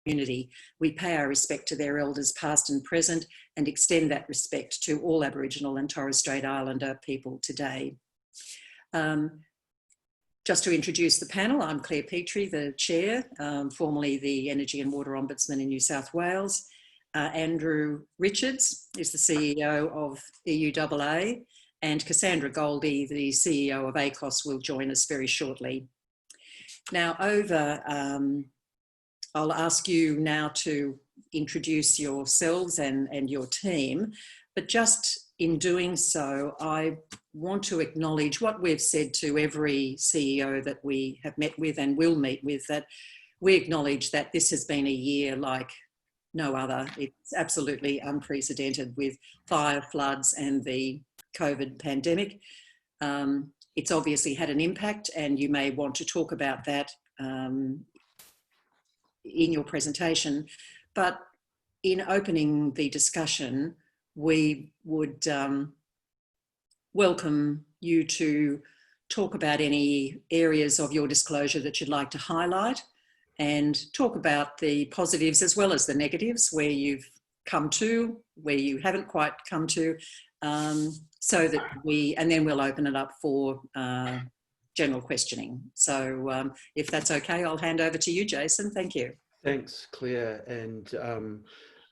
community. We pay our respect to their elders past and present and extend that respect to all Aboriginal and Torres Strait Islander people today. Just to introduce the panel, I'm Claire Petrie, the Chair, formerly the Energy and Water Ombudsman in New South Wales. Andrew Richards is the CEO of EUAA, and Cassandra Goldie, the CEO of ACOS, will join us very shortly. Now, I'll ask you now to introduce yourselves and your team, but just in doing so, I want to acknowledge what we've said to every CEO that we have met with and will meet with, that we acknowledge that this has been a year like no other. It's absolutely unprecedented with fire, floods and the COVID pandemic. It's obviously had an impact, and you may want to talk about that in your presentation. But in opening the discussion, we would welcome you to talk about any areas of your disclosure that you'd like to highlight, and talk about the positives as well as the negatives, where you've come to, where you haven't quite come to, so that and then we'll open it up for general questioning. So if that's okay, I'll hand over to you, Jason. Thank you. Thanks, Claire. And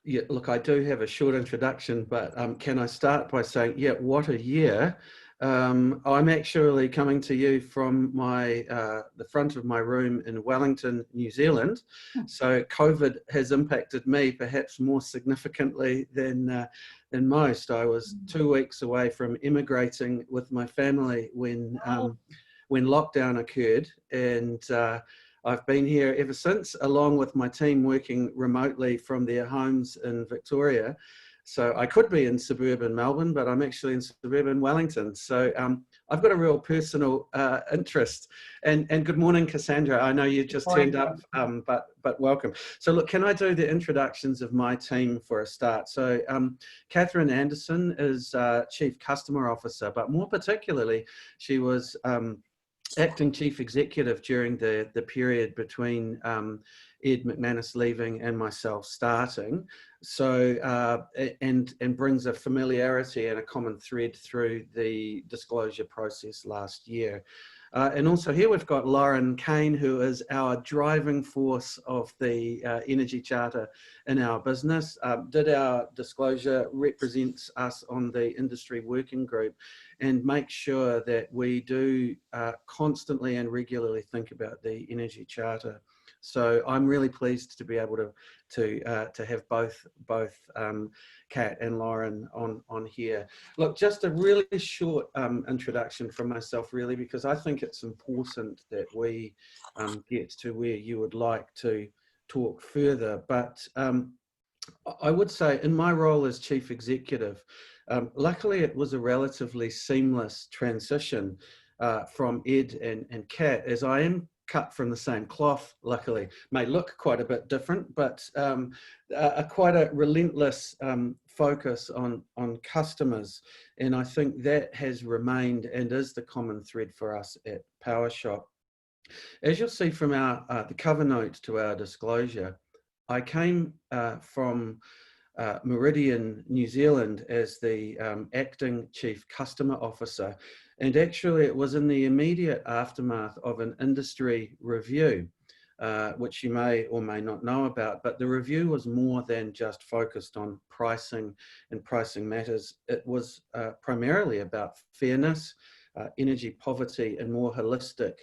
yeah, look, I do have a short introduction, but can I start by saying, yeah, what a year. I'm actually coming to you from the front of my room in Wellington, New Zealand. So COVID has impacted me perhaps more significantly than most. I was 2 weeks away from immigrating with my family when lockdown occurred, and I've been here ever since, along with my team working remotely from their homes in Victoria. So I could be in suburban Melbourne, but I'm actually in suburban Wellington. So I've got a real personal interest. And good morning, Cassandra. I know you just turned up, but welcome. So look, can I do the introductions of my team for a start? So Catherine Anderson is Chief Customer Officer, but more particularly, she was acting Chief Executive during the period between Ed McManus leaving and myself starting. So, and brings a familiarity and a common thread through the disclosure process last year. And also here we've got Lauren Kane, who is our driving force of the Energy Charter in our business. Did our disclosure, represents us on the industry working group, and make sure that we do constantly and regularly think about the Energy Charter. So I'm really pleased to be able to have both Kat and Lauren on here. Look, just a really short introduction from myself, really, because I think it's important that we get to where you would like to talk further. But I would say in my role as Chief Executive, luckily it was a relatively seamless transition from Ed and Kat, as I am cut from the same cloth, luckily. May look quite a bit different, but quite a relentless focus on customers. And I think that has remained and is the common thread for us at Powershop. As you'll see from the cover note to our disclosure, I came from Meridian, New Zealand as the acting Chief Customer Officer. And actually it was in the immediate aftermath of an industry review, which you may or may not know about, but the review was more than just focused on pricing and pricing matters. It was primarily about fairness, energy poverty, and more holistic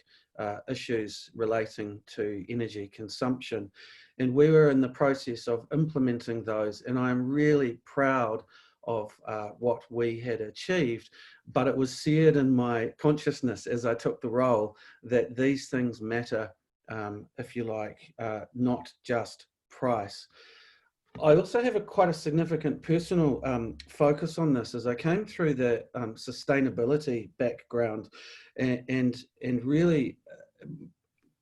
issues relating to energy consumption. And we were in the process of implementing those, and I'm really proud of what we had achieved, but it was seared in my consciousness as I took the role that these things matter, if you like, not just price. I also have quite a significant personal focus on this, as I came through the sustainability background and really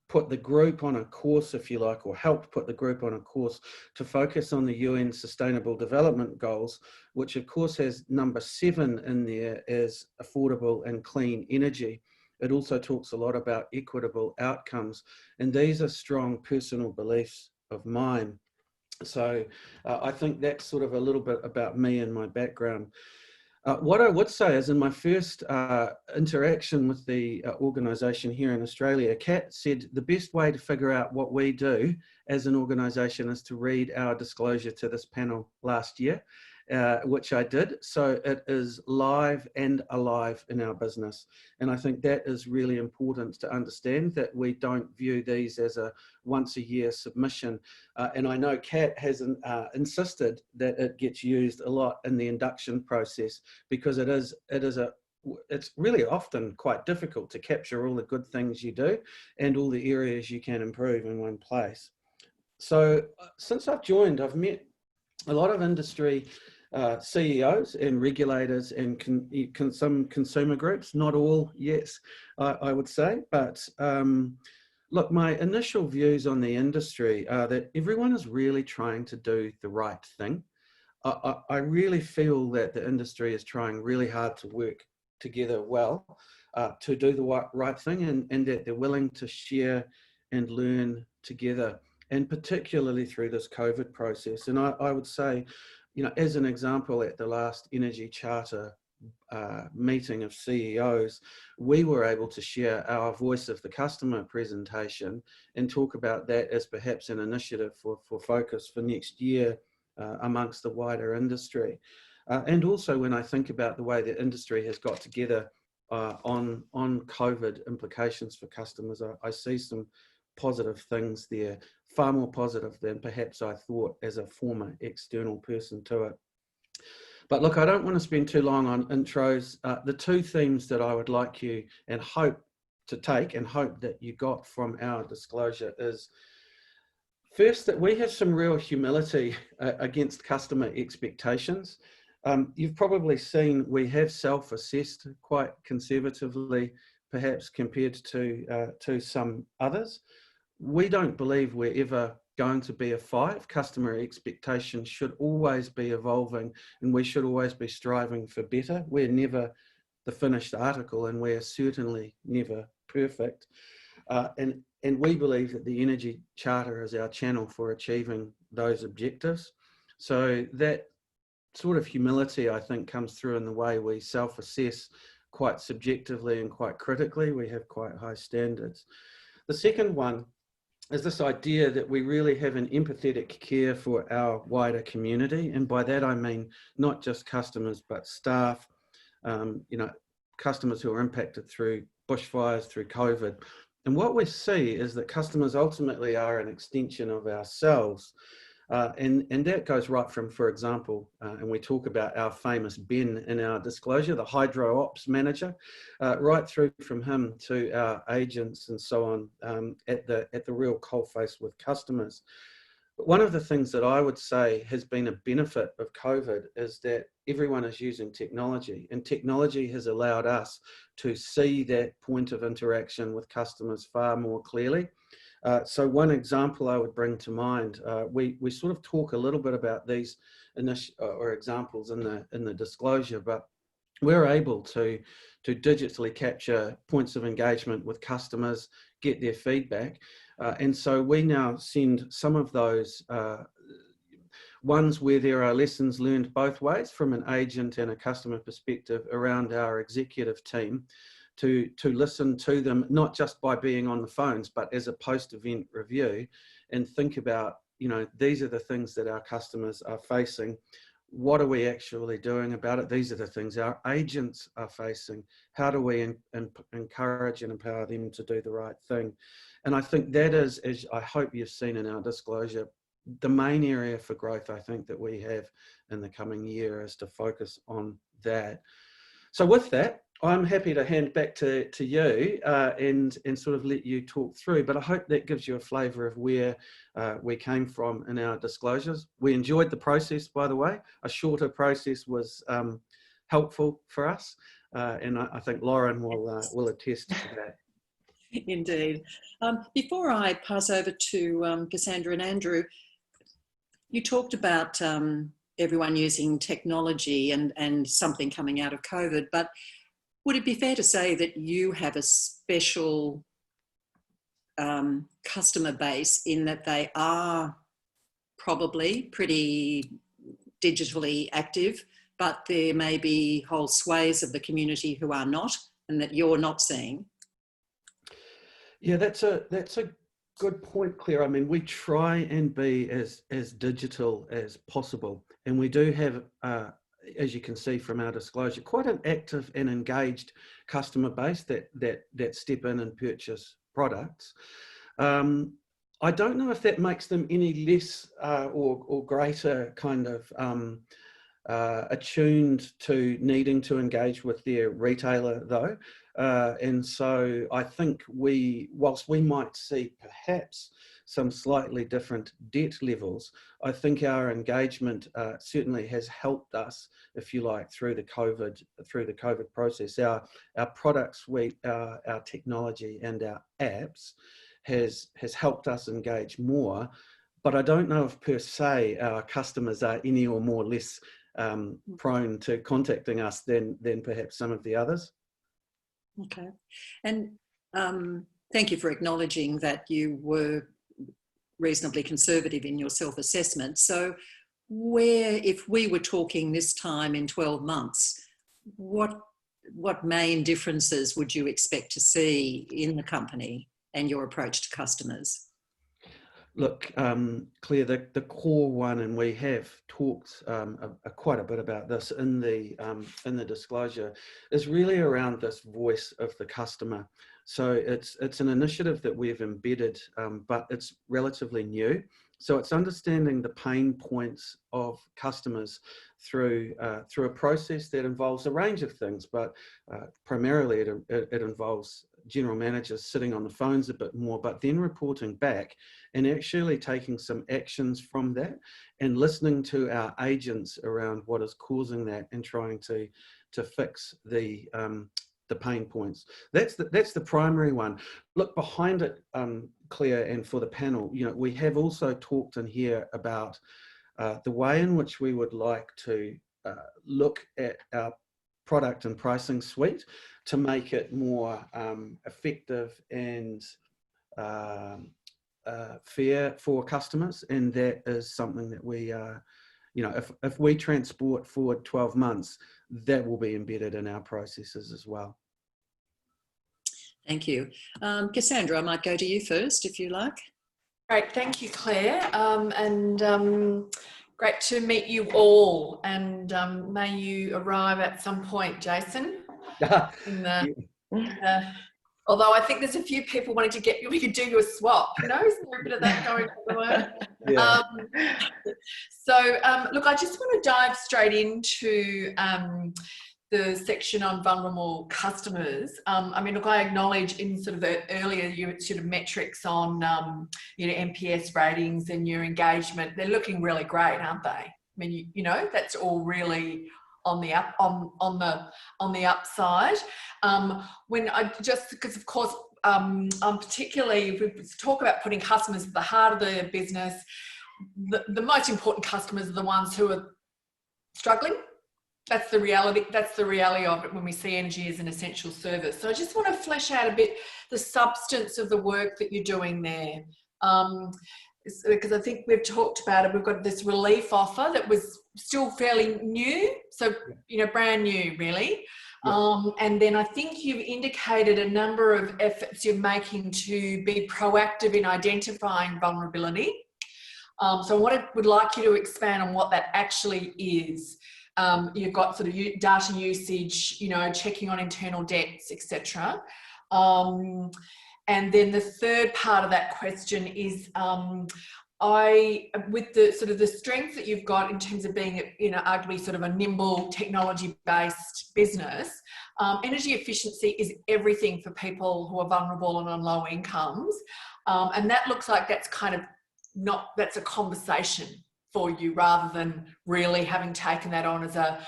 put the group on a course, if you like, or helped put the group on a course to focus on the UN Sustainable Development Goals, which of course has number 7 in there as affordable and clean energy. It also talks a lot about equitable outcomes, and these are strong personal beliefs of mine. So I think that's sort of a little bit about me and my background. What I would say is in my first interaction with the organisation here in Australia, Kat said the best way to figure out what we do as an organisation is to read our disclosure to this panel last year, which I did. So it is live and alive in our business. And I think that is really important to understand, that we don't view these as a once a year submission. And I know Kat has insisted that it gets used a lot in the induction process, because it's really often quite difficult to capture all the good things you do and all the areas you can improve in one place. So since I've joined, I've met a lot of industry CEOs and regulators and some consumer groups, not all, yes, I would say, but look, my initial views on the industry are that everyone is really trying to do the right thing. I really feel that the industry is trying really hard to work together well to do the right thing, and that they're willing to share and learn together, and particularly through this COVID process. And I would say, you know, as an example, at the last Energy Charter meeting of CEOs, we were able to share our voice of the customer presentation and talk about that as perhaps an initiative for focus for next year amongst the wider industry. And also when I think about the way the industry has got together on COVID implications for customers, I see some positive things there, far more positive than perhaps I thought as a former external person to it. But look, I don't want to spend too long on intros. The two themes that I would like you and hope to take, and hope that you got from our disclosure, is first, that we have some real humility against customer expectations. You've probably seen we have self-assessed quite conservatively, perhaps compared to some others. We don't believe we're ever going to be a 5. Customer expectations should always be evolving, and we should always be striving for better. We're never the finished article, and we're certainly never perfect. And we believe that the Energy Charter is our channel for achieving those objectives. So that sort of humility, I think, comes through in the way we self-assess quite subjectively and quite critically. We have quite high standards. The second one is this idea that we really have an empathetic care for our wider community. And by that, I mean not just customers, but staff, you know, customers who are impacted through bushfires, through COVID. And what we see is that customers ultimately are an extension of ourselves. And that goes right from, for example, and we talk about our famous Ben in our disclosure, the hydro ops manager, right through from him to our agents and so on at the real coalface with customers. But one of the things that I would say has been a benefit of COVID is that everyone is using technology, and technology has allowed us to see that point of interaction with customers far more clearly. So one example I would bring to mind, we sort of talk a little bit about these examples in the disclosure, but we're able to digitally capture points of engagement with customers, get their feedback. And so we now send some of those ones where there are lessons learned both ways from an agent and a customer perspective around our executive team, to listen to them, not just by being on the phones, but as a post-event review, and think about, you know, these are the things that our customers are facing. What are we actually doing about it? These are the things our agents are facing. How do we encourage and empower them to do the right thing? And I think that is, as I hope you've seen in our disclosure, the main area for growth, I think, that we have in the coming year is to focus on that. So with that, I'm happy to hand back to you and sort of let you talk through, but I hope that gives you a flavour of where we came from in our disclosures. We enjoyed the process, by the way. A shorter process was helpful for us, and I think Lauren will attest to that. Indeed. Before I pass over to Cassandra and Andrew, you talked about everyone using technology and something coming out of COVID, but would it be fair to say that you have a special customer base in that they are probably pretty digitally active, but there may be whole swathes of the community who are not, and that you're not seeing. Yeah, that's a good point, Claire. I mean, we try and be as digital as possible, and we do have, as you can see from our disclosure, quite an active and engaged customer base that step in and purchase products. I don't know if that makes them any less or greater kind of attuned to needing to engage with their retailer, though. And so I think whilst we might see perhaps some slightly different debt levels, I think our engagement certainly has helped us, if you like, through the COVID process. Our product suite, our technology, and our apps has helped us engage more. But I don't know if per se our customers are any or more less prone to contacting us than perhaps some of the others. Okay, and thank you for acknowledging that you were reasonably conservative in your self-assessment. So if we were talking this time in 12 months, what main differences would you expect to see in the company and your approach to customers? Look, Claire, the core one, and we have talked quite a bit about this in the disclosure, is really around this voice of the customer. So it's an initiative that we've embedded, but it's relatively new. So it's understanding the pain points of customers through a process that involves a range of things, but primarily it involves general managers sitting on the phones a bit more, but then reporting back and actually taking some actions from that and listening to our agents around what is causing that and trying to fix the pain points. That's the primary one. Look, behind it, Claire, and for the panel, we have also talked in here about the way in which we would like to look at our product and pricing suite to make it more effective and fair for customers. And that is something that we if we transport forward 12 months, that will be embedded in our processes as well. Thank you. Cassandra, I might go to you first, if you like. Great, thank you, Claire. Great to meet you all, and may you arrive at some point, Jason. Although I think there's a few people wanting to get you, we could do you a swap. Isn't there a bit of that going on? Yeah. Look, I just want to dive straight into the section on vulnerable customers. Look, I acknowledge in sort of the earlier your sort of metrics on NPS ratings and your engagement, they're looking really great, aren't they? That's all really on the upside. Because of course, particularly if we talk about putting customers at the heart of the business, the most important customers are the ones who are struggling. That's the reality of it when we see energy as an essential service. So I just want to flesh out a bit the substance of the work that you're doing there. Because I think we've talked about it. We've got this relief offer that was still fairly new. So, brand new really. Yeah. And then I think you've indicated a number of efforts you're making to be proactive in identifying vulnerability. So I would like you to expand on what that actually is. You've got sort of data usage, checking on internal debts, etc. And then the third part of that question is, with the sort of the strength that you've got in terms of being, arguably sort of a nimble technology-based business, energy efficiency is everything for people who are vulnerable and on low incomes, and that looks like that's that's a conversation for you rather than really having taken that on as a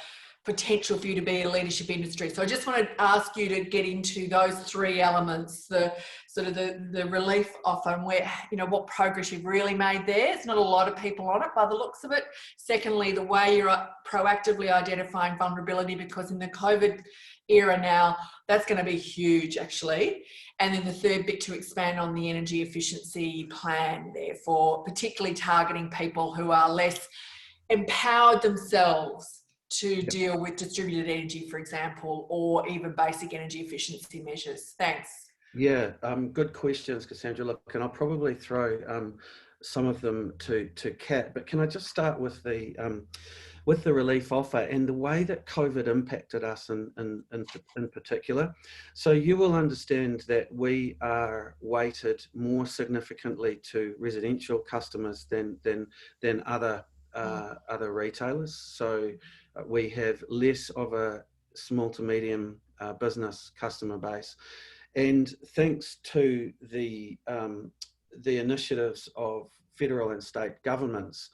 potential for you to be a leadership industry. So I just want to ask you to get into those three elements, the sort of the relief offer and where, what progress you've really made there. It's not a lot of people on it by the looks of it. Secondly, the way you're proactively identifying vulnerability, because in the COVID era now, that's going to be huge actually. And then the third bit, to expand on the energy efficiency plan, therefore, particularly targeting people who are less empowered themselves to deal with distributed energy, for example, or even basic energy efficiency measures. Thanks. Yeah, good questions, Cassandra. Look, and I'll probably throw some of them to Kat, but can I just start with the relief offer and the way that COVID impacted us in particular? So you will understand that we are weighted more significantly to residential customers than other retailers. So we have less of a small to medium business customer base. And thanks to the initiatives of federal and state governments,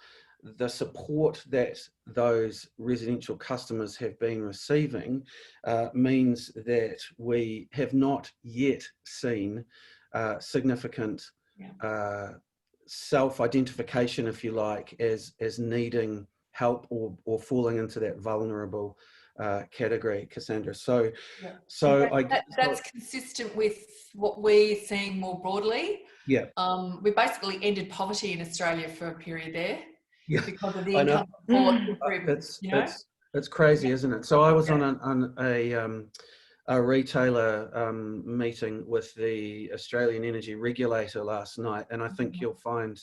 the support that those residential customers have been receiving means that we have not yet seen significant self-identification, if you like, as needing help or falling into that vulnerable category, Cassandra. So that's consistent with what we're seeing more broadly. Yeah. We basically ended poverty in Australia for a period there. Yeah, because of the income support improvements, it's crazy, isn't it? So I was on a retailer meeting with the Australian Energy Regulator last night, and I think you'll find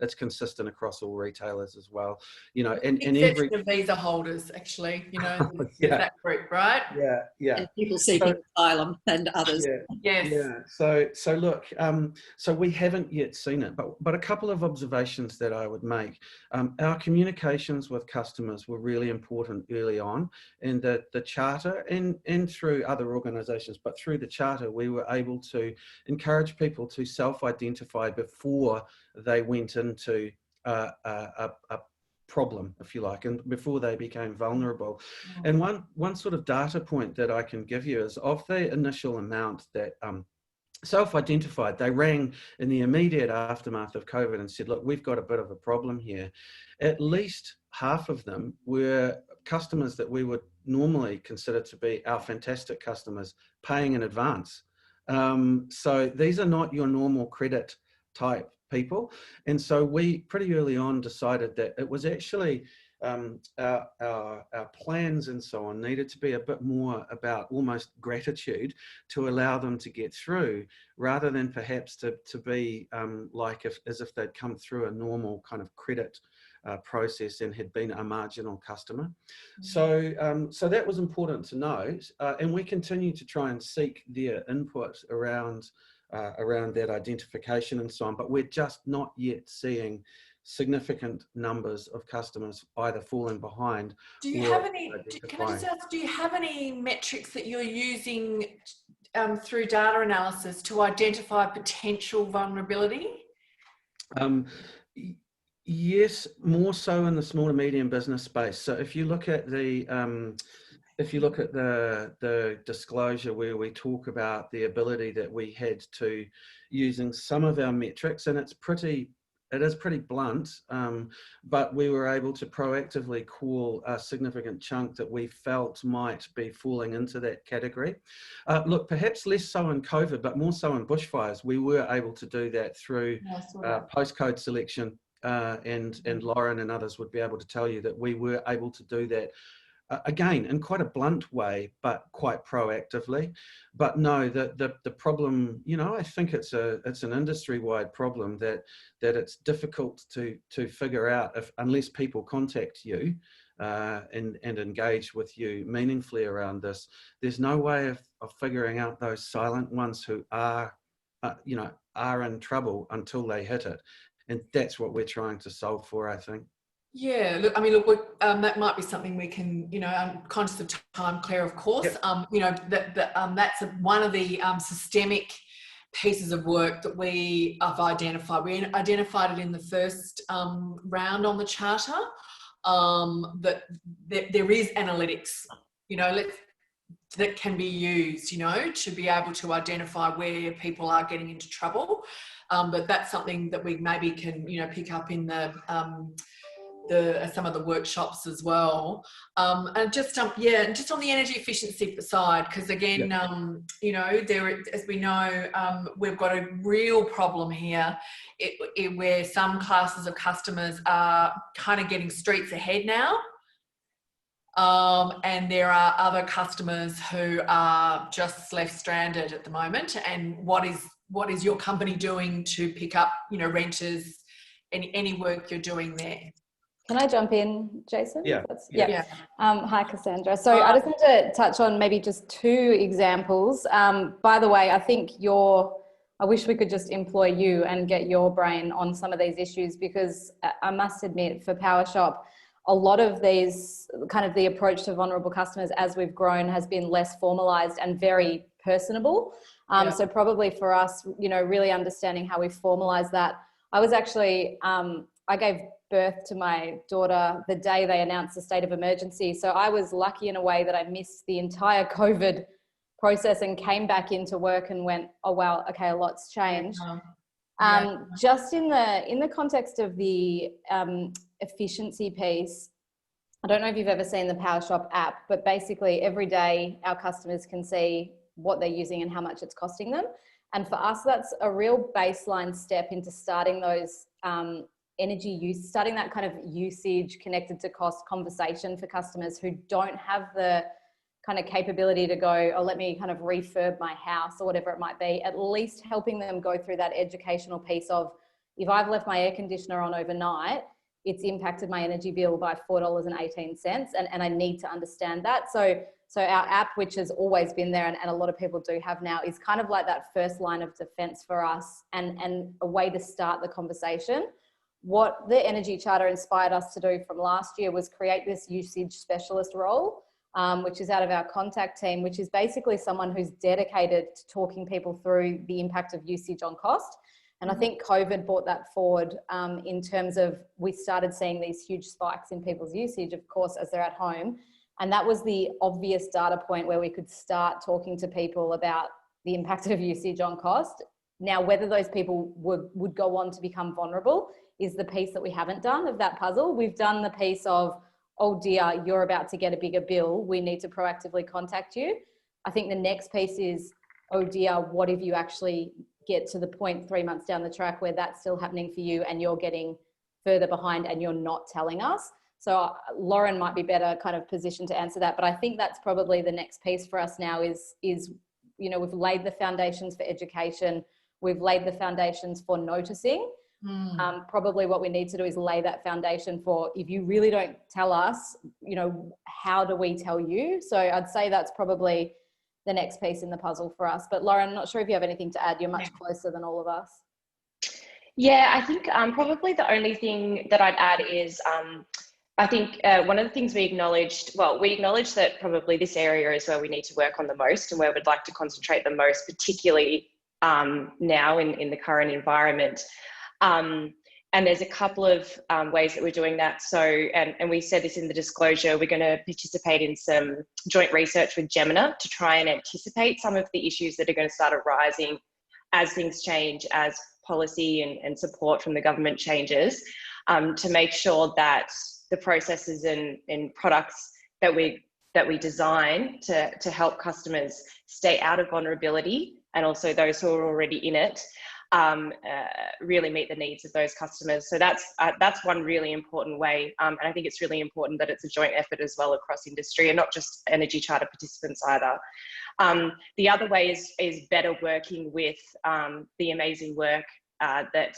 it's consistent across all retailers as well. You know, and every the visa holders, actually, you know, that group, right? Yeah. And people seeking asylum and others. Yes. So look, so we haven't yet seen it, but a couple of observations that I would make. Our communications with customers were really important early on, and the charter and through other organisations, but through the charter, we were able to encourage people to self-identify before they went into a problem, if you like, and before they became vulnerable. And one sort of data point that I can give you is of the initial amount that self-identified, they rang in the immediate aftermath of COVID and said, look, we've got a bit of a problem here. At least half of them were customers that we would normally consider to be our fantastic customers paying in advance. So these are not your normal credit type people. And so we pretty early on decided that it was actually our plans and so on needed to be a bit more about almost gratitude to allow them to get through, rather than perhaps to be as if they'd come through a normal kind of credit process and had been a marginal customer. So that was important to note, and we continue to try and seek their input around that identification and so on, but we're just not yet seeing significant numbers of customers either falling behind. Do you have any, can I just ask, do you have any metrics that you're using through data analysis to identify potential vulnerability? Yes, more so in the small to medium business space. So if you look at the disclosure where we talk about the ability that we had to, using some of our metrics, and it is pretty blunt, but we were able to proactively call a significant chunk that we felt might be falling into that category. Look, perhaps less so in COVID, but more so in bushfires. We were able to do that through postcode selection, and Lauren and others would be able to tell you that we were able to do that again in quite a blunt way, but quite proactively. But no, the problem, you know, I think it's an industry-wide problem that it's difficult to figure out unless people contact you and engage with you meaningfully around this. There's no way of figuring out those silent ones who are in trouble until they hit it. And that's what we're trying to solve for, I think. Yeah, look, that might be something we can, I'm conscious of time, Claire, of course. Yep. That's one of the systemic pieces of work that we have identified. We identified it in the first round on the charter, that there is analytics, that can be used, to be able to identify where people are getting into trouble. But that's something that we maybe can, pick up in the some of the workshops as well, and just on the energy efficiency side, because again, you know, as we know, we've got a real problem here where some classes of customers are kind of getting streets ahead now, and there are other customers who are just left stranded at the moment. And what is your company doing to pick up, you know, renters, any work you're doing there? Can I jump in, Jason? Yeah. Hi, Cassandra. So I just want to touch on maybe just 2 examples. By the way, I think I wish we could just employ you and get your brain on some of these issues, because I must admit, for Powershop, a lot of these kind of the approach to vulnerable customers as we've grown has been less formalized and very personable. So probably for us, you know, really understanding how we formalize that. I was actually, I gave birth to my daughter the day they announced the state of emergency. So I was lucky in a way that I missed the entire COVID process and came back into work and went, oh, wow, okay, a lot's changed. Just in the context of the efficiency piece, I don't know if you've ever seen the Powershop app, but basically every day our customers can see what they're using and how much it's costing them. And for us, that's a real baseline step into starting those energy use, starting that kind of usage connected to cost conversation for customers who don't have the kind of capability to go, oh, let me kind of refurb my house or whatever it might be. At least helping them go through that educational piece of, if I've left my air conditioner on overnight, it's impacted my energy bill by $4.18, and I need to understand that. So our app, which has always been there and a lot of people do have now, is kind of like that first line of defense for us and a way to start the conversation. What the Energy Charter inspired us to do from last year was create this usage specialist role, which is out of our contact team, which is basically someone who's dedicated to talking people through the impact of usage on cost. And I think COVID brought that forward in terms of, we started seeing these huge spikes in people's usage, of course, as they're at home. And that was the obvious data point where we could start talking to people about the impact of usage on cost. Now, whether those people would go on to become vulnerable is the piece that we haven't done of that puzzle. We've done the piece of, oh dear, you're about to get a bigger bill, we need to proactively contact you. I think the next piece is, oh dear, what if you actually get to the point 3 months down the track where that's still happening for you and you're getting further behind and you're not telling us? So Lauren might be better kind of positioned to answer that, but I think that's probably the next piece for us now is, you know, we've laid the foundations for education, we've laid the foundations for noticing. Probably what we need to do is lay that foundation for, if you really don't tell us, you know, how do we tell you? So I'd say that's probably the next piece in the puzzle for us. But Lauren, I'm not sure if you have anything to add. You're much closer than all of us. Yeah, I think probably the only thing that I'd add is I think one of the things we acknowledged that probably this area is where we need to work on the most and where we'd like to concentrate the most, particularly now in the current environment. And there's a couple of ways that we're doing that. So, and we said this in the disclosure, we're going to participate in some joint research with Gemina to try and anticipate some of the issues that are going to start arising as things change, as policy and support from the government changes, to make sure that the processes and products that we design to help customers stay out of vulnerability, and also those who are already in it, really meet the needs of those customers. So that's one really important way, and I think it's really important that it's a joint effort as well across industry and not just Energy Charter participants either. The other way is better working with the amazing work that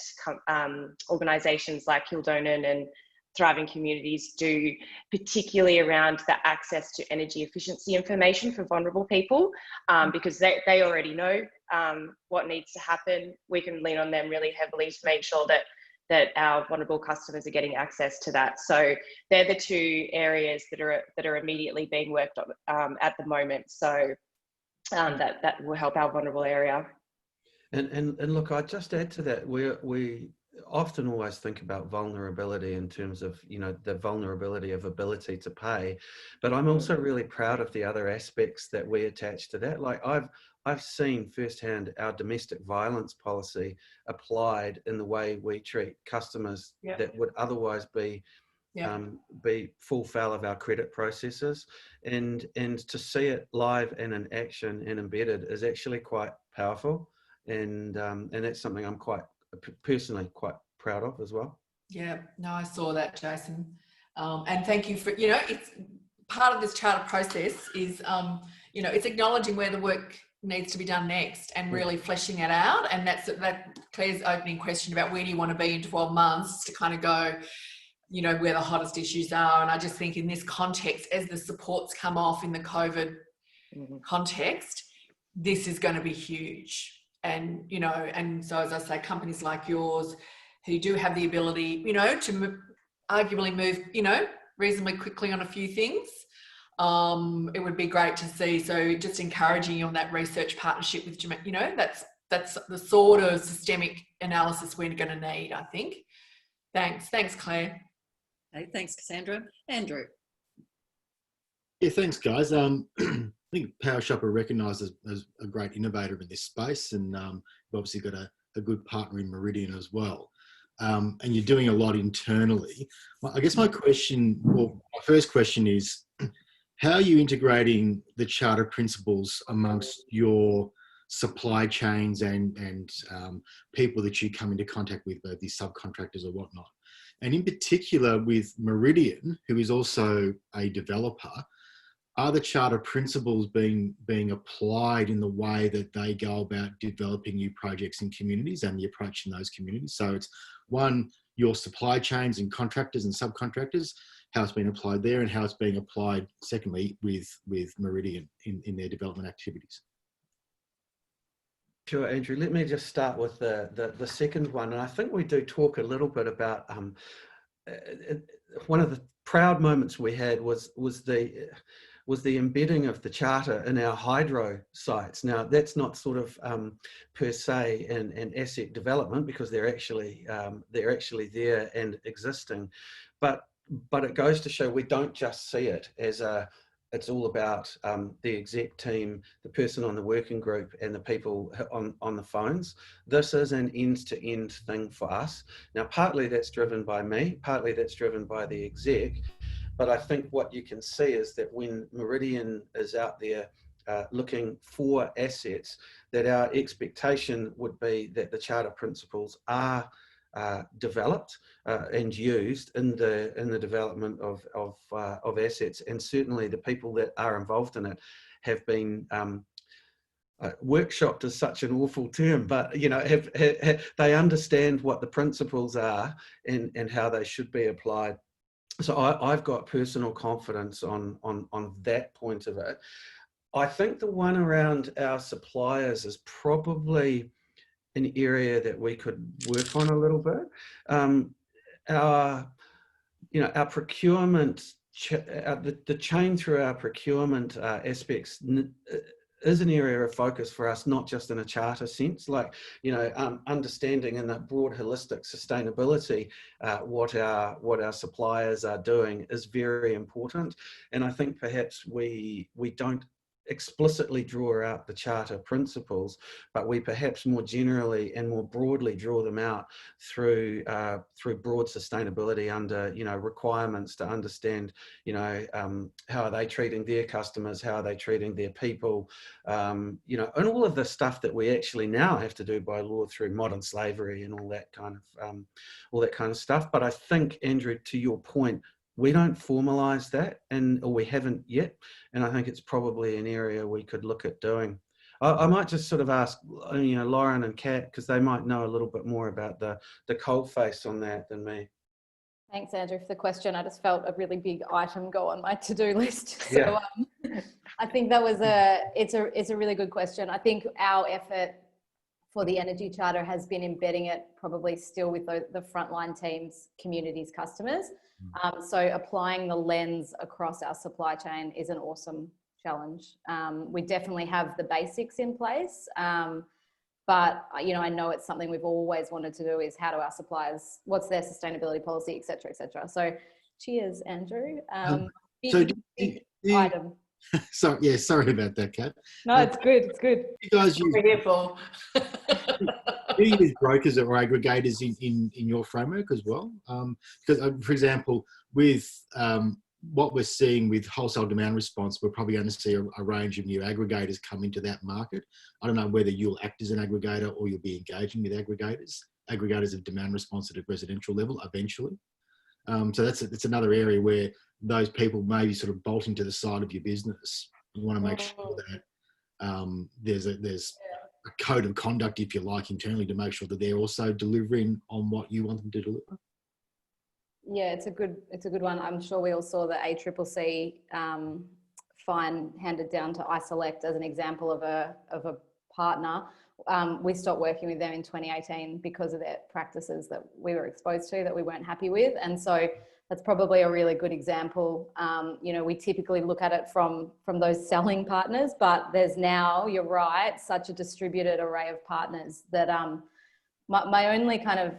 organisations like Kildonan and Thriving Communities do, particularly around the access to energy efficiency information for vulnerable people, because they already know what needs to happen. We can lean on them really heavily to make sure that our vulnerable customers are getting access to that. So they're the two areas that are immediately being worked on at the moment. So that will help our vulnerable area. And look, I'd just add to that, we often always think about vulnerability in terms of, you know, the vulnerability of ability to pay, but I'm also really proud of the other aspects that we attach to that. Like I've seen firsthand our domestic violence policy applied in the way we treat customers that would otherwise be be full foul of our credit processes, and to see it live and in action and embedded is actually quite powerful, and that's something I'm personally quite proud of as well. Yeah, no, I saw that, Jason, and thank you for, you know, it's part of this charter process is, you know, it's acknowledging where the work needs to be done next and really fleshing it out. And that's Claire's opening question about where do you want to be in 12 months, to kind of go, you know, where the hottest issues are. And I just think in this context, as the supports come off in the COVID context, this is going to be huge. And, you know, and so as I say, companies like yours who do have the ability, you know, to arguably move, you know, reasonably quickly on a few things, it would be great to see. So just encouraging you on that research partnership with, you know, that's the sort of systemic analysis we're going to need, I think. Thanks, Claire. Hey, thanks, Cassandra. Andrew. Yeah, thanks, guys. I think Powershop are recognised as a great innovator in this space, and we've obviously got a good partner in Meridian as well. And you're doing a lot internally. I guess my first question is, how are you integrating the charter principles amongst your supply chains and people that you come into contact with, both these subcontractors or whatnot? And in particular with Meridian, who is also a developer, are the charter principles being applied in the way that they go about developing new projects in communities and the approach in those communities? So it's one, your supply chains and contractors and subcontractors, how it's been applied there, and how it's being applied, secondly, with Meridian in their development activities. Sure, Andrew. Let me just start with the second one. And I think we do talk a little bit about one of the proud moments we had was the embedding of the charter in our hydro sites. Now, that's not sort of per se an asset development, because they're actually there and existing, but it goes to show we don't just see it as it's all about the exec team, the person on the working group, and the people on the phones. This is an end-to-end thing for us. Now, partly that's driven by me, partly that's driven by the exec, but I think what you can see is that when Meridian is out there looking for assets, that our expectation would be that the charter principles are developed and used in the development of assets, and certainly the people that are involved in it have been workshopped is such an awful term, but you know, they understand what the principles are and how they should be applied. So I've got personal confidence on that point of it. I think the one around our suppliers is probably an area that we could work on a little bit. Our procurement, the chain through our procurement aspects is an area of focus for us, not just in a charter sense, like, you know, understanding in that broad holistic sustainability, what our suppliers are doing is very important. And I think perhaps we don't explicitly draw out the charter principles, but we perhaps more generally and more broadly draw them out through broad sustainability under, you know, requirements to understand, you know, how are they treating their customers, how are they treating their people, you know, and all of the stuff that we actually now have to do by law through modern slavery and all that kind of stuff. But I think, Andrew, to your point, we don't formalise that, or we haven't yet, and I think it's probably an area we could look at doing. I might just sort of ask, you know, Lauren and Kat, because they might know a little bit more about the cold face on that than me. Thanks, Andrew, for the question. I just felt a really big item go on my to-do list. So Yeah. I think that was it's a really good question. I think our effort for the Energy Charter has been embedding it probably still with the frontline teams, communities, customers. So applying the lens across our supply chain is an awesome challenge. We definitely have the basics in place, but you know, I know it's something we've always wanted to do, is how do our suppliers, what's their sustainability policy, et cetera, et cetera. So cheers, Andrew. Big item. So yeah, sorry about that, Kat. No, it's good. It's good. You guys use, We're here for. do you use brokers or aggregators in your framework as well? Because, for example, with what we're seeing with wholesale demand response, we're probably going to see a range of new aggregators come into that market. I don't know whether you'll act as an aggregator or you'll be engaging with aggregators of demand response at a residential level eventually. So that's another area where those people may be sort of bolting to the side of your business. You want to make sure that there's a code of conduct, if you like, internally to make sure that they're also delivering on what you want them to deliver. Yeah, it's a good one. I'm sure we all saw the ACCC fine handed down to iSelect as an example of a partner. We stopped working with them in 2018 because of their practices that we were exposed to that we weren't happy with, and so that's probably a really good example. You know, we typically look at it from those selling partners, but there's now, you're right, such a distributed array of partners that my only kind of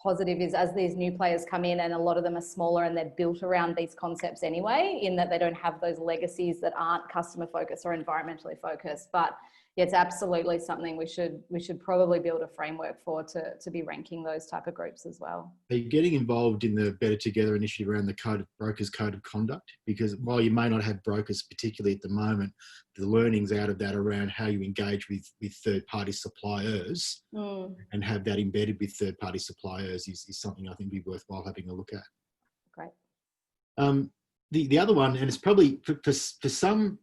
positive is as these new players come in, and a lot of them are smaller and they're built around these concepts anyway, in that they don't have those legacies that aren't customer focused or environmentally focused. But yeah, it's absolutely something we should probably build a framework for to be ranking those type of groups as well. Are you getting involved in the Better Together initiative around the brokers code of conduct? Because while you may not have brokers particularly at the moment, the learnings out of that around how you engage with third-party suppliers and have that embedded with third-party suppliers is something I think would be worthwhile having a look at. Great. The other one, and it's probably for some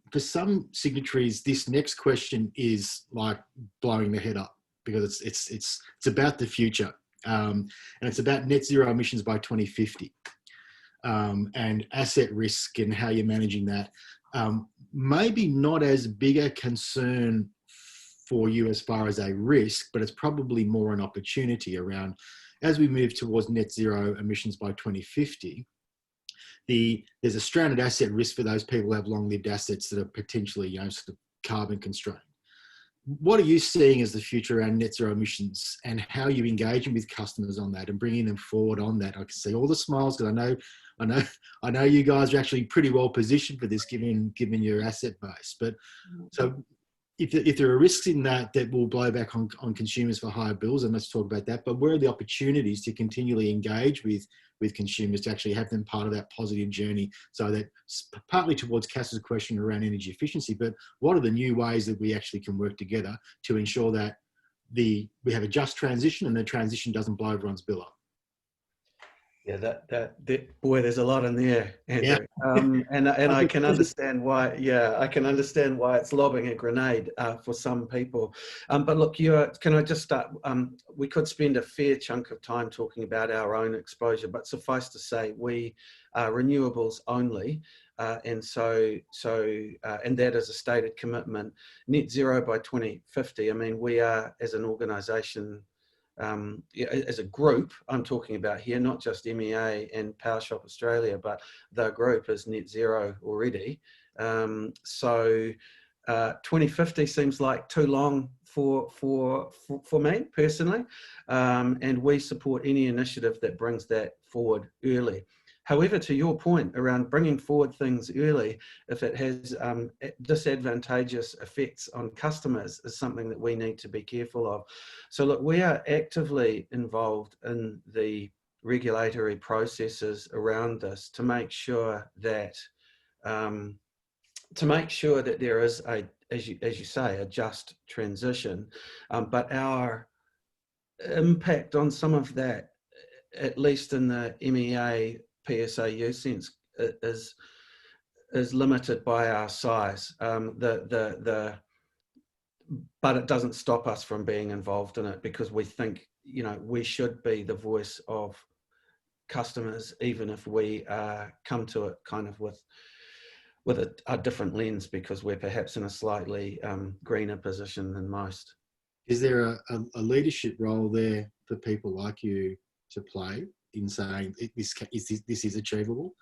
signatories, this next question is like blowing their head up because it's about the future, and it's about net zero emissions by 2050, and asset risk and how you're managing that. Maybe not as big a concern for you as far as a risk, but it's probably more an opportunity around as we move towards net zero emissions by 2050. There's a stranded asset risk for those people who have long-lived assets that are potentially, sort of carbon constrained. What are you seeing as the future around net zero emissions, and how are you engaging with customers on that and bringing them forward on that? I can see all the smiles because I know you guys are actually pretty well positioned for this, given your asset base. But so if there are risks in that will blow back on consumers for higher bills, and let's talk about that. But where are the opportunities to continually engage with consumers to actually have them part of that positive journey? So that partly towards Cass's question around energy efficiency, but what are the new ways that we actually can work together to ensure that we have a just transition and the transition doesn't blow everyone's bill up? Yeah, that boy, there's a lot in there, Andrew. Yeah. And I can understand why. Yeah, I can understand why it's lobbing a grenade for some people. But look, can I just start? We could spend a fair chunk of time talking about our own exposure, but suffice to say, we are renewables only, and so and that is a stated commitment. Net zero by 2050. I mean, we are as an organisation. As a group, I'm talking about here, not just MEA and Powershop Australia, but the group is net zero already. So 2050 seems like too long for me personally, and we support any initiative that brings that forward early. However, to your point around bringing forward things early, if it has disadvantageous effects on customers, is something that we need to be careful of. So look, we are actively involved in the regulatory processes around this to make sure that there is as you say, a just transition, but our impact on some of that, at least in the MEA PSAU sense, is limited by our size. But it doesn't stop us from being involved in it, because we think, we should be the voice of customers, even if we come to it kind of with a different lens, because we're perhaps in a slightly greener position than most. Is there a leadership role there for people like you to play in saying this is achievable,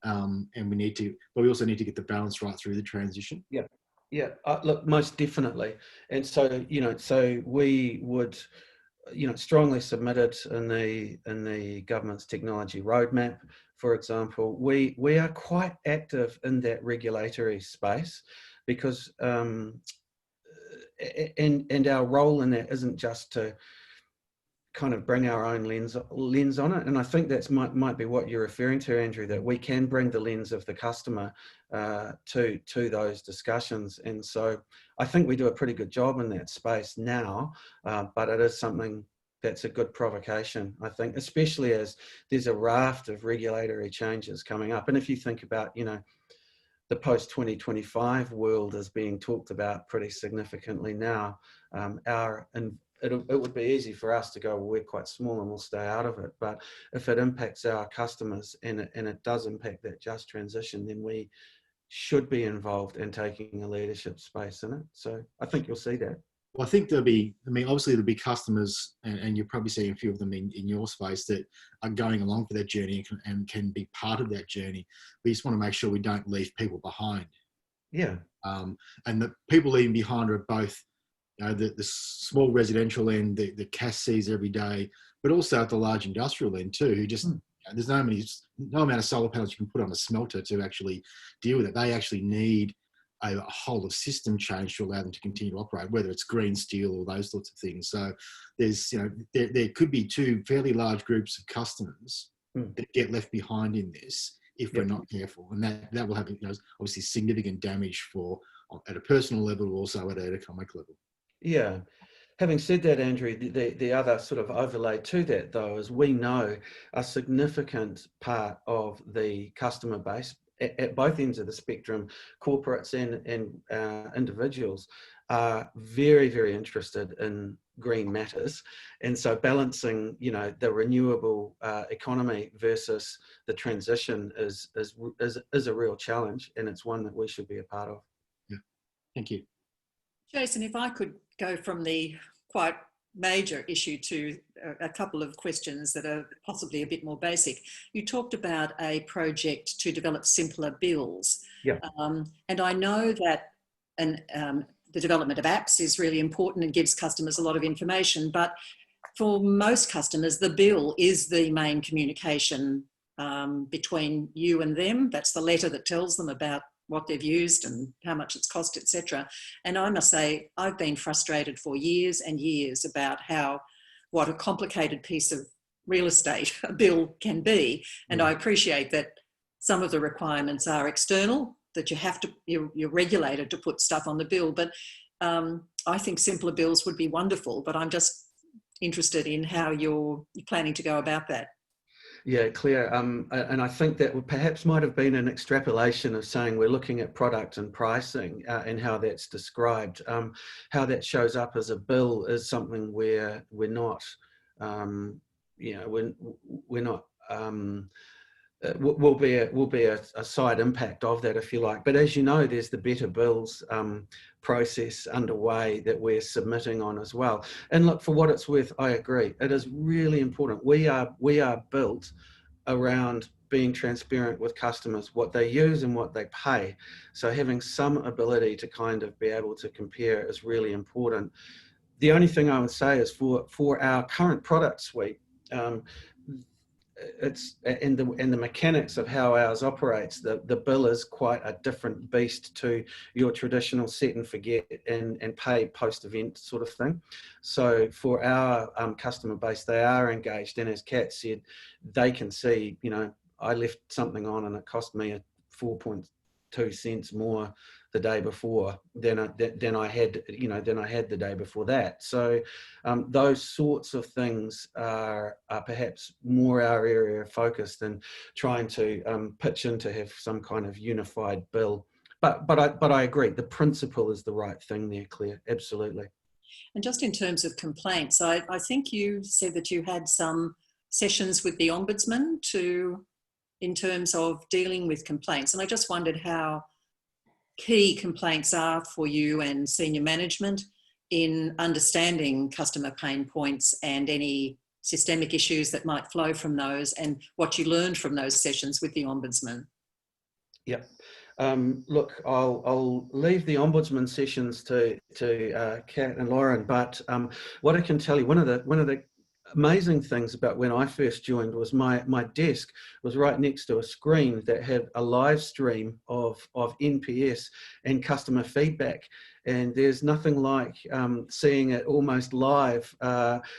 and but we also need to get the balance right through the transition? Yeah, look, most definitely. And so, so we would, strongly submitted in the government's technology roadmap, for example. We are quite active in that regulatory space, because and our role in that isn't just to kind of bring our own lens on it. And I think that's might be what you're referring to, Andrew, that we can bring the lens of the customer to those discussions. And so I think we do a pretty good job in that space now, but it is something that's a good provocation, I think, especially as there's a raft of regulatory changes coming up. And if you think about, you know, the post-2025 world is being talked about pretty significantly now. It would be easy for us to go, well, we're quite small and we'll stay out of it. But if it impacts our customers and it does impact that just transition, then we should be involved in taking a leadership space in it. So I think you'll see that. Well, I think obviously there'll be customers, and you're probably seeing a few of them in your space that are going along for that journey and can be part of that journey. We just want to make sure we don't leave people behind. Yeah. And the people leaving behind are both, you know, the small residential end, the CAS sees every day, but also at the large industrial end too, who just, you know, there's no amount of solar panels you can put on a smelter to actually deal with it. They actually need a whole of system change to allow them to continue to operate, whether it's green steel or those sorts of things. So there's, you know, there could be two fairly large groups of customers that get left behind in this if we're not careful, and that will have, you know, obviously significant damage at a personal level, also at an economic level. Yeah. Having said that, Andrew, the other sort of overlay to that, though, is we know a significant part of the customer base at both ends of the spectrum, corporates and individuals, are very, very interested in green matters. And so balancing, you know, the renewable economy versus the transition is a real challenge, and it's one that we should be a part of. Yeah. Thank you. Jason, if I could go from the quite major issue to a couple of questions that are possibly a bit more basic. You talked about a project to develop simpler bills. Yeah. And I know that the development of apps is really important and gives customers a lot of information, but for most customers, the bill is the main communication between you and them. That's the letter that tells them about what they've used and how much it's cost, etc. And I must say, I've been frustrated for years and years about what a complicated piece of real estate a bill can be. And I appreciate that some of the requirements are external, that you're regulated to put stuff on the bill. But I think simpler bills would be wonderful, but I'm just interested in how you're planning to go about that. Yeah, Claire, and I think that perhaps might have been an extrapolation of saying we're looking at product and pricing and how that's described. How that shows up as a bill is something where we're not, you know, we're not. Will be a side impact of that, if you like. But as you know, there's the Better Bills process underway that we're submitting on as well. And look, for what it's worth, I agree. It is really important. We are built around being transparent with customers, what they use and what they pay. So having some ability to kind of be able to compare is really important. The only thing I would say is for our current product suite, it's and the mechanics of how ours operates, the bill is quite a different beast to your traditional set and forget and pay post-event sort of thing. So for our customer base, they are engaged, and as Kat said, they can see, you know, I left something on and it cost me 4.2 cents more the day before than I had the day before that. So those sorts of things are perhaps more our area of focus than trying to pitch in to have some kind of unified bill. But I agree, the principle is the right thing there, Claire. Absolutely. And just in terms of complaints, I think you said that you had some sessions with the Ombudsman in terms of dealing with complaints, and I just wondered how key complaints are for you and senior management in understanding customer pain points and any systemic issues that might flow from those, and what you learned from those sessions with the Ombudsman. Yeah. Look, I'll leave the Ombudsman sessions to Kat and Lauren, but what I can tell you, one of the amazing things about when I first joined was my desk was right next to a screen that had a live stream of NPS and customer feedback. And there's nothing like seeing it almost live.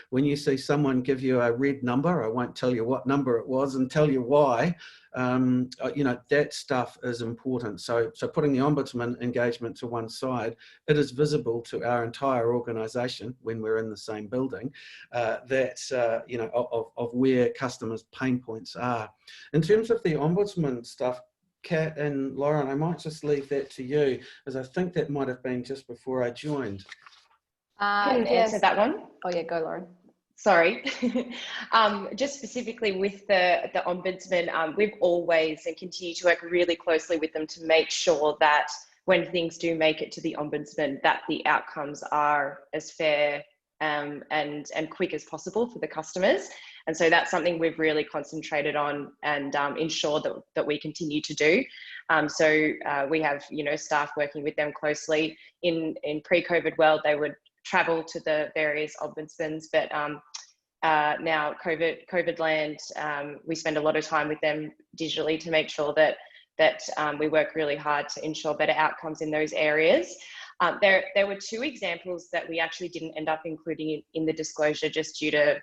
When you see someone give you a red number, I won't tell you what number it was and tell you why, you know, that stuff is important. So putting the Ombudsman engagement to one side, it is visible to our entire organisation when we're in the same building, that, you know, of where customers' pain points are. In terms of the Ombudsman stuff, Kat and Lauren, I might just leave that to you, as I think that might have been just before I joined. I can Yes. answer that one. Oh yeah, go Lauren. Sorry. Just specifically with the Ombudsman, we've always and continue to work really closely with them to make sure that when things do make it to the Ombudsman, that the outcomes are as fair and quick as possible for the customers. And so that's something we've really concentrated on and ensure that we continue to do. So we have, you know, staff working with them closely. In pre-COVID world, they would travel to the various ombudsmans, but now COVID land, we spend a lot of time with them digitally to make sure that we work really hard to ensure better outcomes in those areas. There were two examples that we actually didn't end up including in the disclosure just due to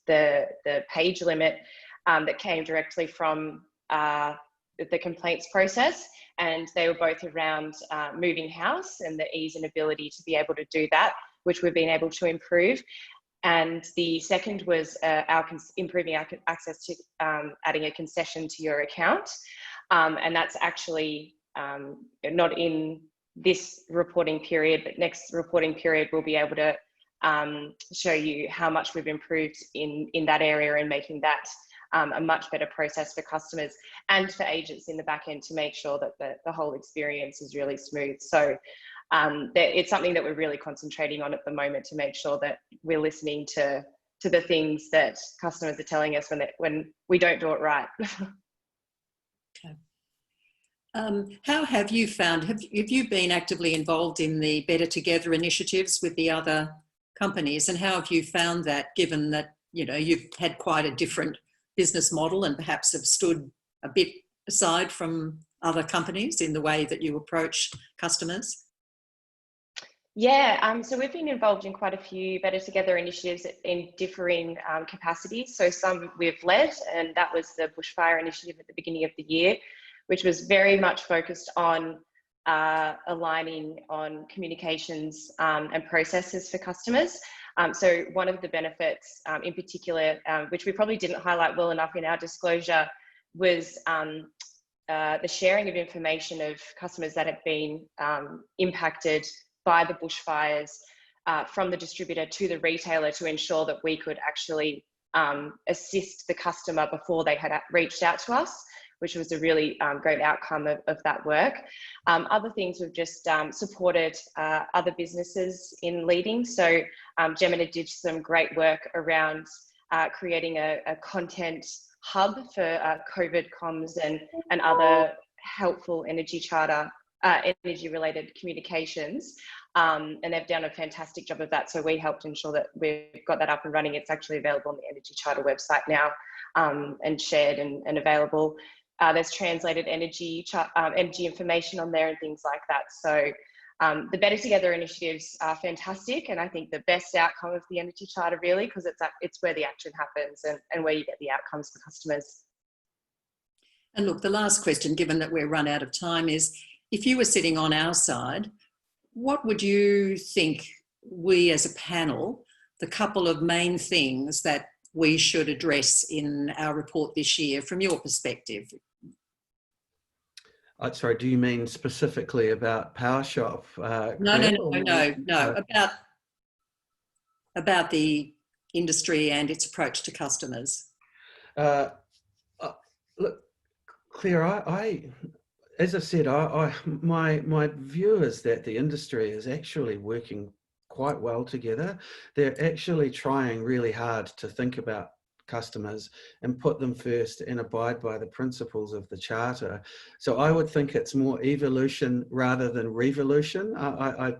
the page limit that came directly from the complaints process, and they were both around moving house and the ease and ability to be able to do that, which we've been able to improve. And the second was improving our access to adding a concession to your account, and that's actually not in this reporting period, but next reporting period we'll be able to show you how much we've improved in that area and making that a much better process for customers and for agents in the back end to make sure that the whole experience is really smooth. So it's something that we're really concentrating on at the moment to make sure that we're listening to the things that customers are telling us when we don't do it right. Okay. How have you found, have you been actively involved in the Better Together initiatives with the other companies, and how have you found that, given that, you know, you've had quite a different business model and perhaps have stood a bit aside from other companies in the way that you approach customers? Yeah, so we've been involved in quite a few Better Together initiatives in differing capacities. So some we've led, and that was the bushfire initiative at the beginning of the year, which was very much focused on aligning on communications and processes for customers. So one of the benefits in particular, which we probably didn't highlight well enough in our disclosure, was the sharing of information of customers that had been impacted by the bushfires from the distributor to the retailer to ensure that we could actually assist the customer before they had reached out to us, which was a really great outcome of that work. Other things we've just supported other businesses in leading. So Gemina did some great work around creating a content hub for COVID comms and other helpful energy charter, energy related communications. And they've done a fantastic job of that. So we helped ensure that we've got that up and running. It's actually available on the Energy Charter website now and shared and available. There's translated energy information on there and things like that. So the Better Together initiatives are fantastic, and I think the best outcome of the Energy Charter really, because it's where the action happens and where you get the outcomes for customers. And look, the last question, given that we're run out of time, is if you were sitting on our side, what would you think we as a panel, the couple of main things that we should address in our report this year from your perspective? Sorry, do you mean specifically about Powershop? No. About the industry and its approach to customers. Look, Claire, as I said, my view is that the industry is actually working quite well together. They're actually trying really hard to think about customers and put them first and abide by the principles of the Charter. So I would think it's more evolution rather than revolution. I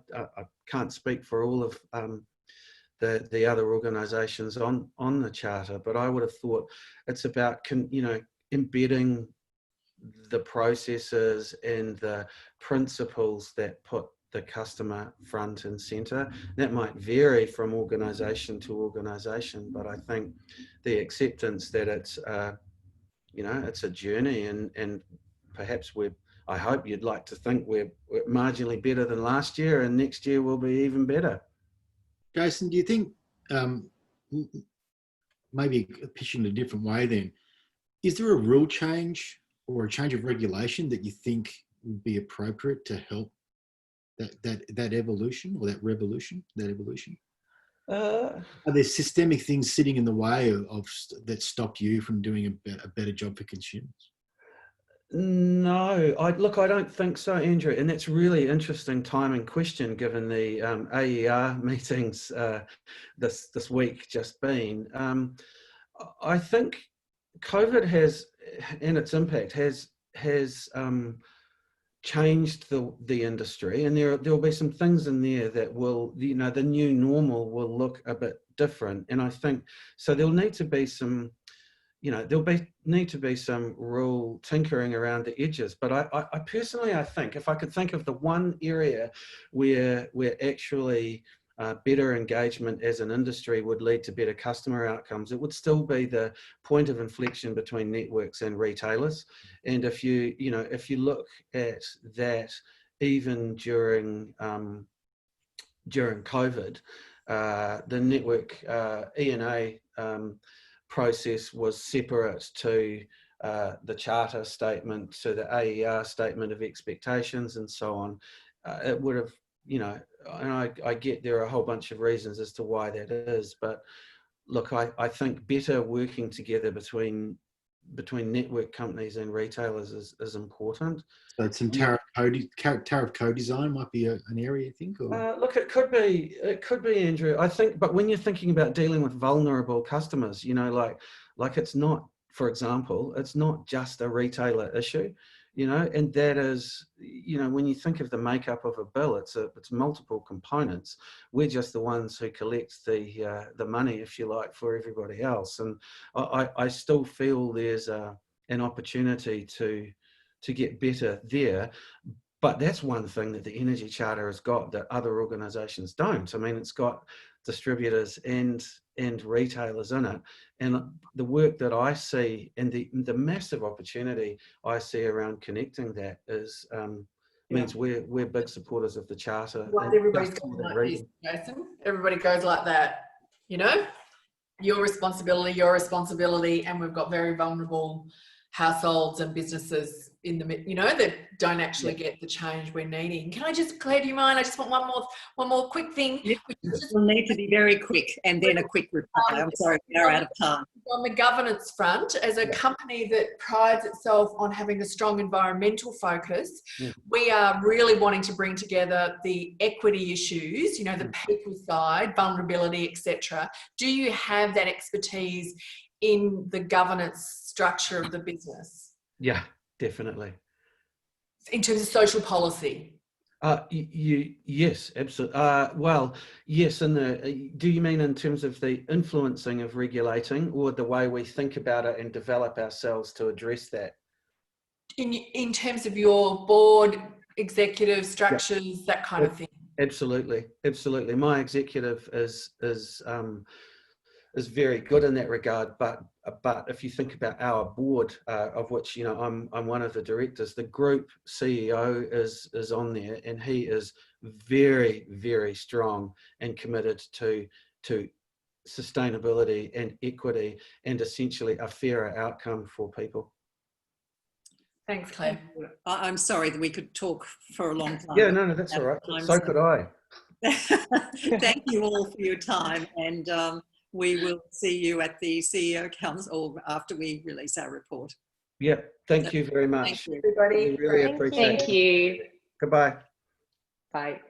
can't speak for all of the other organisations on the Charter, but I would have thought it's about embedding the processes and the principles that put the customer front and center. That might vary from organisation to organisation, but I think the acceptance that it's it's a journey, and perhaps I hope you'd like to think we're marginally better than last year, and next year will be even better. Jason, do you think, maybe pitching in a different way then, is there a rule change or a change of regulation that you think would be appropriate to help that evolution or that revolution, that evolution? Are there systemic things sitting in the way of that stop you from doing a better job for consumers? No, I don't think so, Andrew. And that's really interesting timing question, given the AER meetings this week just been. I think COVID has, and its impact has changed the industry, and there will be some things in there that will, the new normal will look a bit different. And I think so. There'll need to be some. Need to be some rule tinkering around the edges. But I personally, I think if I could think of the one area where actually better engagement as an industry would lead to better customer outcomes, it would still be the point of inflection between networks and retailers. And if you look at that, even during COVID, the network E&A process was separate to the charter statement, to the AER statement of expectations, and so on. It would have, and I get there are a whole bunch of reasons as to why that is, but look, I think better working together between network companies and retailers is important. So some tariff co-design might be an area, you think? Or? Look, it could be, Andrew. I think, but when you're thinking about dealing with vulnerable customers, like it's not, for example, it's not just a retailer issue, and that is, when you think of the makeup of a bill, it's multiple components. We're just the ones who collect the money, if you like, for everybody else. And I still feel there's an opportunity to get better there. But that's one thing that the Energy Charter has got that other organisations don't. I mean, it's got distributors and retailers in it. And the work that I see and the massive opportunity I see around connecting that is means we're big supporters of the Charter. Like everybody's going like this, Jason. Everybody goes like that, your responsibility, and we've got very vulnerable households and businesses in the that don't actually get the change we're needing. Can I just, Claire, do you mind? I just want one more quick thing. We'll need to be very quick, and then a quick reply. I'm sorry, we're out of time. On the governance front, as a company that prides itself on having a strong environmental focus, we are really wanting to bring together the equity issues, the people side, vulnerability, etc. Do you have that expertise in the governance structure of the business? Yeah, definitely. In terms of social policy? Yes, absolutely. Well, yes. Do you mean in terms of the influencing of regulating, or the way we think about it and develop ourselves to address that? In terms of your board, executive structures, that kind of thing. Absolutely. My executive is very good in that regard, but if you think about our board, of which I'm one of the directors, the group CEO is on there, and he is very, very strong and committed to sustainability and equity, and essentially a fairer outcome for people. Thanks, Claire. I'm sorry that we could talk for a long time. Yeah, no, that's all right. So could I. Thank you all for your time, and we will see you at the CEO Council after we release our report. Yeah, thank you very much. Thank you, everybody. We really appreciate it. Thank you. Goodbye. Bye.